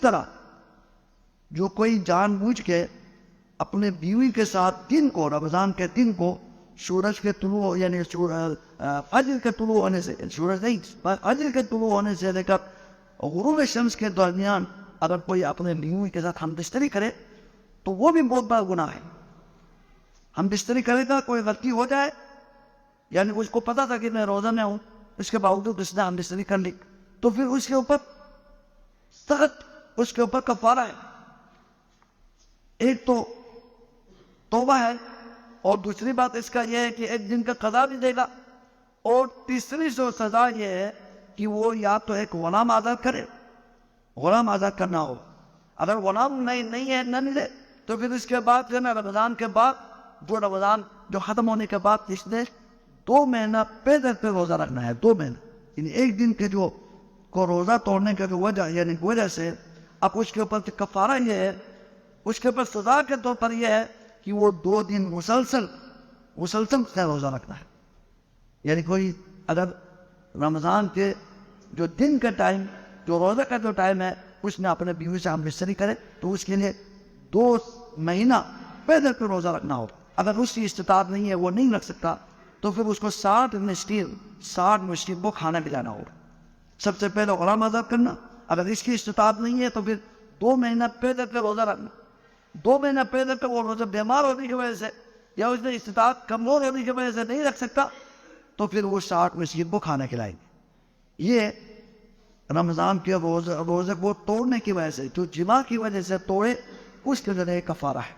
طرح جو کوئی جان بوجھ کے اپنے بیوی کے ساتھ دن کو، رمضان کے دن کو، سورج کے طلوع یعنی فجر کے طلوع ہونے سے، سورج نہیں، فجر کے طلوع ہونے سے لے کر غروب شمس کے درمیان اگر کوئی اپنے بیوی کے ساتھ ہم بستری کرے تو وہ بھی بہت بڑا گناہ ہے۔ ہم بستری کرے گا، کوئی غلطی ہو جائے، یعنی اس کو پتا تھا کہ میں روزہ میں ہوں، اس کے باوجود اس نے ہم بستری کر لی، تو پھر اس کے اوپر سخت، اس کے اوپر کفارہ ہے۔ ایک تو توبہ ہے، اور دوسری بات اس کا یہ ہے کہ ایک دن کا قضا بھی دے گا، اور تیسری جو سزا یہ ہے کہ وہ یا تو ایک غلام آزاد کرے، غلام آزاد کرنا ہو، اگر غلام نہیں ہے، نہ ملے، تو پھر اس کے بعد جو ہے رمضان کے بعد، جو رمضان جو ختم ہونے کے بعد اس نے 2 مہینہ پیدل پہ روزہ رکھنا ہے، 2 مہینہ، یعنی ایک دن کے جو کو روزہ توڑنے کا جو وجہ سے اب اس کے اوپر کفارہ یہ ہے، اس کے اوپر سزا کے طور پر یہ ہے کہ وہ 2 دن مسلسل روزہ رکھنا ہے۔ یعنی کوئی اگر رمضان کے جو دن کا ٹائم، جو روزہ کا جو ٹائم ہے، اس نے اپنے بیوی سے ہم بستری کرے تو اس کے لیے 2 مہینہ پیدل پہ روزہ رکھنا ہو۔ اگر اس کی استطاعت نہیں ہے، وہ نہیں رکھ سکتا، تو پھر اس کو 60 مسکین کو کھانا کھلانا ہوگا۔ سب سے پہلے غلام آزاد کرنا، اگر اس کی استطاعت نہیں ہے تو پھر 2 مہینہ پیدل پہ روزہ رکھنا۔ 2 مہینہ پیدل پہ وہ روزہ بیمار ہونے کی وجہ سے یا اس نے استطاعت کمزور ہونے کی وجہ سے نہیں رکھ سکتا، تو پھر وہ 60 مسکین کو کھانا کھلائیں گے۔ یہ رمضان کے روزے کو توڑنے کی وجہ سے، جو جماع کی وجہ سے توڑے، اس کے ذریعے کفارہ ہے۔